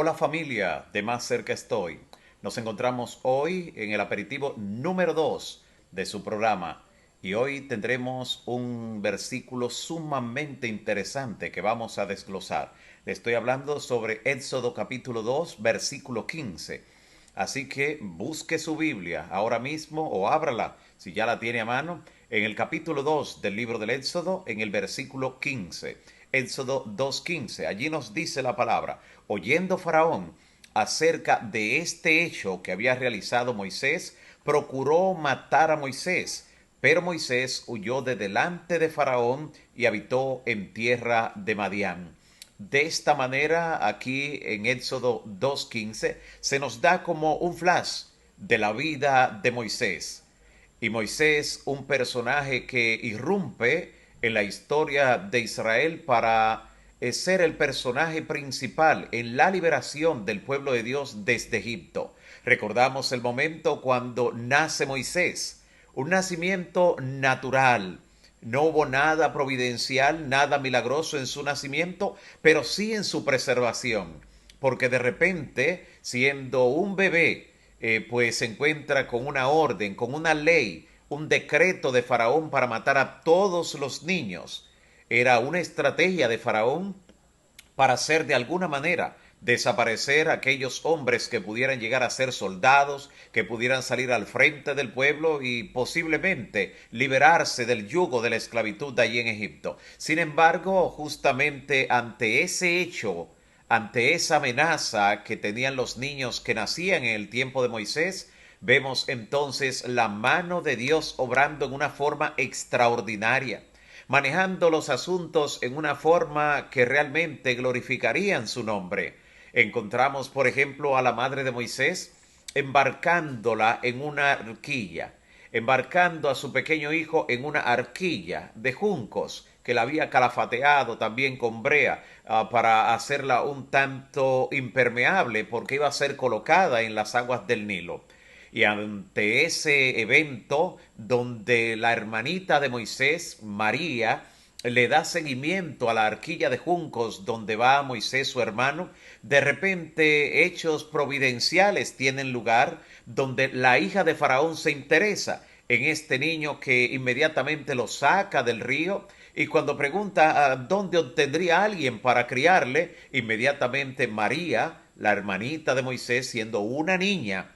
Hola familia, de más cerca estoy. Nos encontramos hoy en el aperitivo número 2 de su programa y hoy tendremos un versículo sumamente interesante que vamos a desglosar. Le estoy hablando sobre Éxodo capítulo 2, versículo 15. Así que busque su Biblia ahora mismo o ábrala si ya la tiene a mano en el capítulo 2 del libro del Éxodo en el versículo 15. Éxodo 2:15. Allí nos dice la palabra: oyendo Faraón acerca de este hecho que había realizado Moisés, procuró matar a Moisés, pero Moisés huyó de delante de Faraón y habitó en tierra de Madián. De esta manera, aquí en Éxodo 2:15, se nos da como un flash de la vida de Moisés. Y Moisés, un personaje que irrumpe en la historia de Israel para ser el personaje principal en la liberación del pueblo de Dios desde Egipto. Recordamos el momento cuando nace Moisés, un nacimiento natural. No hubo nada providencial, nada milagroso en su nacimiento, pero sí en su preservación, porque de repente, siendo un bebé, pues se encuentra con una orden, con una ley, un decreto de Faraón para matar a todos los niños. Era una estrategia de Faraón para hacer de alguna manera desaparecer a aquellos hombres que pudieran llegar a ser soldados, que pudieran salir al frente del pueblo y posiblemente liberarse del yugo de la esclavitud de allí en Egipto. Sin embargo, justamente ante ese hecho, ante esa amenaza que tenían los niños que nacían en el tiempo de Moisés, vemos entonces la mano de Dios obrando en una forma extraordinaria, manejando los asuntos en una forma que realmente glorificarían su nombre. Encontramos, por ejemplo, a la madre de Moisés embarcándola en una arquilla, embarcando a su pequeño hijo en una arquilla de juncos que la había calafateado también con brea para hacerla un tanto impermeable porque iba a ser colocada en las aguas del Nilo. Y ante ese evento donde la hermanita de Moisés, María, le da seguimiento a la arquilla de juncos donde va Moisés su hermano, de repente hechos providenciales tienen lugar donde la hija de Faraón se interesa en este niño que inmediatamente lo saca del río y cuando pregunta dónde obtendría alguien para criarle, inmediatamente María, la hermanita de Moisés, siendo una niña,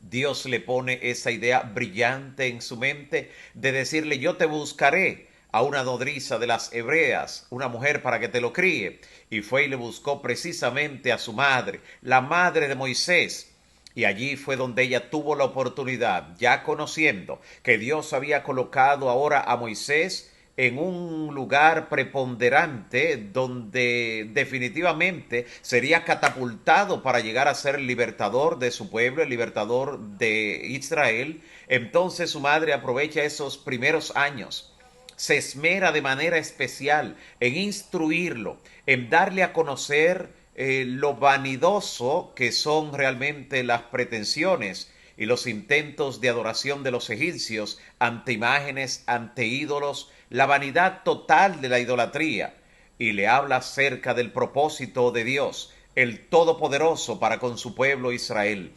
Dios le pone esa idea brillante en su mente de decirle: yo te buscaré a una nodriza de las hebreas, una mujer para que te lo críe. Y fue y le buscó precisamente a su madre, la madre de Moisés. Y allí fue donde ella tuvo la oportunidad, ya conociendo que Dios había colocado ahora a Moisés en un lugar preponderante donde definitivamente sería catapultado para llegar a ser el libertador de su pueblo, el libertador de Israel. Entonces su madre aprovecha esos primeros años, se esmera de manera especial en instruirlo, en darle a conocer lo vanidoso que son realmente las pretensiones y los intentos de adoración de los egipcios ante imágenes, ante ídolos, la vanidad total de la idolatría, y le habla acerca del propósito de Dios, el Todopoderoso, para con su pueblo Israel.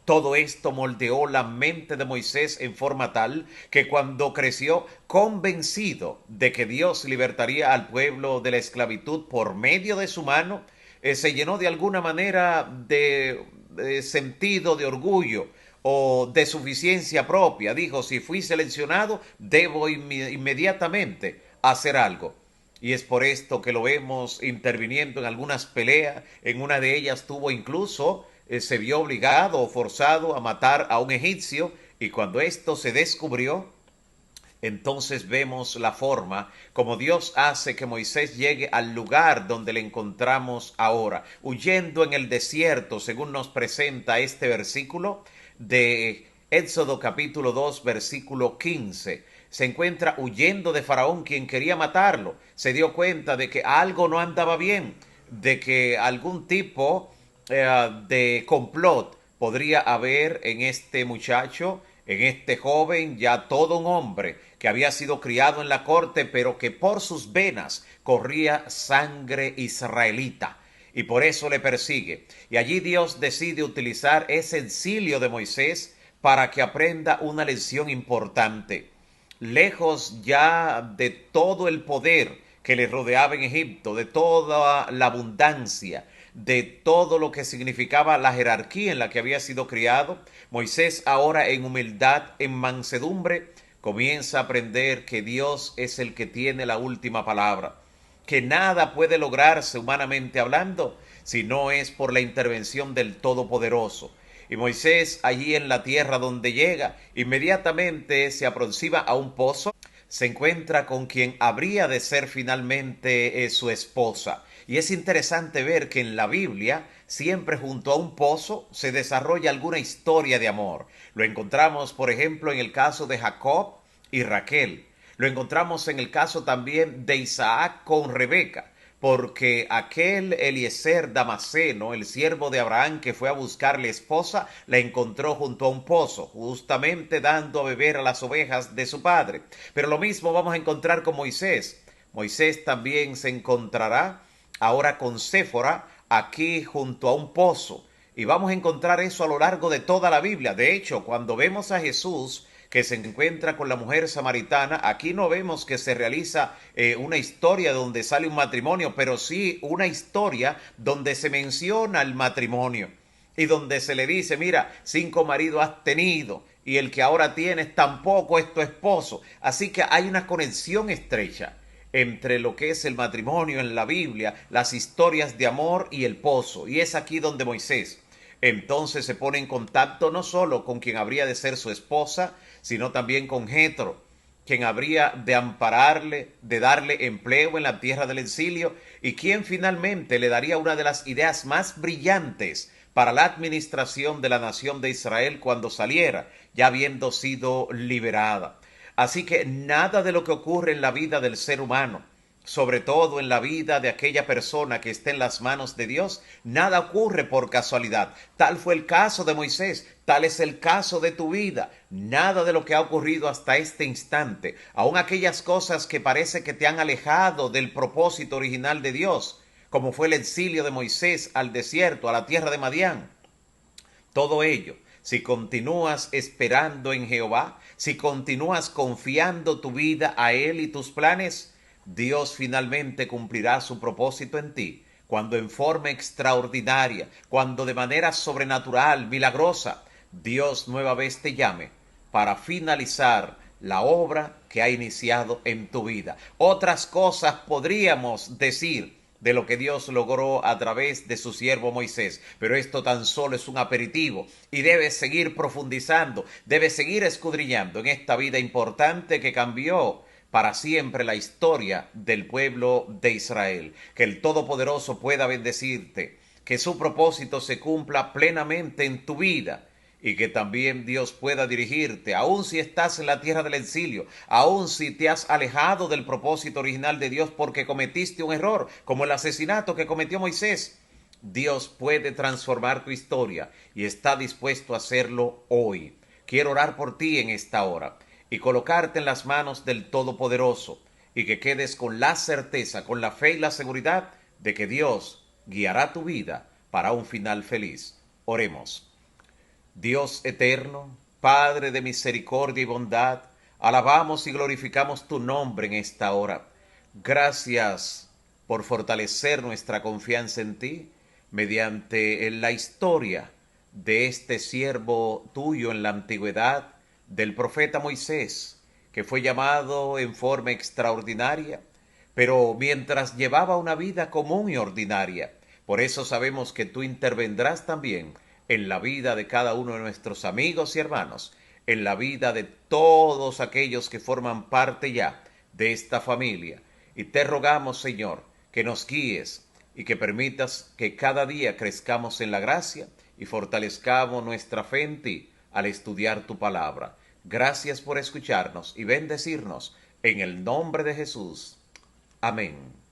Todo esto moldeó la mente de Moisés en forma tal que cuando creció convencido de que Dios libertaría al pueblo de la esclavitud por medio de su mano, se llenó de alguna manera de sentido de orgullo o de suficiencia propia. Dijo: si fui seleccionado, debo inmediatamente hacer algo. Y es por esto que lo vemos interviniendo en algunas peleas. En una de ellas tuvo incluso, se vio obligado o forzado a matar a un egipcio. Y cuando esto se descubrió, entonces vemos la forma como Dios hace que Moisés llegue al lugar donde le encontramos ahora, huyendo en el desierto, según nos presenta este versículo de Éxodo capítulo 2, versículo 15. Se encuentra huyendo de Faraón, quien quería matarlo. Se dio cuenta de que algo no andaba bien, de que algún tipo de complot podría haber en este muchacho, en este joven, ya todo un hombre que había sido criado en la corte, pero que por sus venas corría sangre israelita. y por eso le persigue. Y allí Dios decide utilizar ese exilio de Moisés para que aprenda una lección importante. Lejos ya de todo el poder que le rodeaba en Egipto, de toda la abundancia, de todo lo que significaba la jerarquía en la que había sido criado, Moisés ahora en humildad, en mansedumbre, comienza a aprender que Dios es el que tiene la última palabra, que nada puede lograrse humanamente hablando si no es por la intervención del Todopoderoso. Y Moisés, allí en la tierra donde llega, inmediatamente se aproxima a un pozo, se encuentra con quien habría de ser finalmente su esposa. Y es interesante ver que en la Biblia, siempre junto a un pozo, se desarrolla alguna historia de amor. Lo encontramos, por ejemplo, en el caso de Jacob y Raquel. Lo encontramos en el caso también de Isaac con Rebeca, porque aquel Eliezer Damaseno, el siervo de Abraham que fue a buscarle esposa, la encontró junto a un pozo, justamente dando a beber a las ovejas de su padre. Pero lo mismo vamos a encontrar con Moisés. Moisés también se encontrará ahora con Séfora aquí junto a un pozo. Y vamos a encontrar eso a lo largo de toda la Biblia. De hecho, cuando vemos a Jesús que se encuentra con la mujer samaritana, aquí no vemos que se realiza una historia donde sale un matrimonio, pero sí una historia donde se menciona el matrimonio y donde se le dice, mira, 5 maridos has tenido y el que ahora tienes tampoco es tu esposo. Así que hay una conexión estrecha entre lo que es el matrimonio en la Biblia, las historias de amor y el pozo. Y es aquí donde Moisés entonces se pone en contacto no solo con quien habría de ser su esposa, sino también con Jetro, quien habría de ampararle, de darle empleo en la tierra del exilio y quien finalmente le daría una de las ideas más brillantes para la administración de la nación de Israel cuando saliera, ya habiendo sido liberada. Así que nada de lo que ocurre en la vida del ser humano, sobre todo en la vida de aquella persona que esté en las manos de Dios, nada ocurre por casualidad. Tal fue el caso de Moisés, tal es el caso de tu vida. Nada de lo que ha ocurrido hasta este instante, aun aquellas cosas que parece que te han alejado del propósito original de Dios, como fue el exilio de Moisés al desierto, a la tierra de Madián, todo ello, si continúas esperando en Jehová, si continúas confiando tu vida a Él y tus planes, Dios finalmente cumplirá su propósito en ti, cuando en forma extraordinaria, cuando de manera sobrenatural, milagrosa, Dios nueva vez te llame para finalizar la obra que ha iniciado en tu vida. Otras cosas podríamos decir de lo que Dios logró a través de su siervo Moisés. Pero esto tan solo es un aperitivo y debes seguir profundizando, debes seguir escudriñando en esta vida importante que cambió para siempre la historia del pueblo de Israel. Que el Todopoderoso pueda bendecirte, que su propósito se cumpla plenamente en tu vida y que también Dios pueda dirigirte, aun si estás en la tierra del exilio, aun si te has alejado del propósito original de Dios porque cometiste un error, como el asesinato que cometió Moisés. Dios puede transformar tu historia y está dispuesto a hacerlo hoy. Quiero orar por ti en esta hora y colocarte en las manos del Todopoderoso y que quedes con la certeza, con la fe y la seguridad de que Dios guiará tu vida para un final feliz. Oremos. Dios eterno, Padre de misericordia y bondad, alabamos y glorificamos tu nombre en esta hora. Gracias por fortalecer nuestra confianza en ti mediante la historia de este siervo tuyo en la antigüedad, del profeta Moisés, que fue llamado en forma extraordinaria, pero mientras llevaba una vida común y ordinaria. Por eso sabemos que tú intervendrás también en la vida de cada uno de nuestros amigos y hermanos, en la vida de todos aquellos que forman parte ya de esta familia. Y te rogamos, Señor, que nos guíes y que permitas que cada día crezcamos en la gracia y fortalezcamos nuestra fe en ti al estudiar tu palabra. Gracias por escucharnos y bendecirnos en el nombre de Jesús. Amén.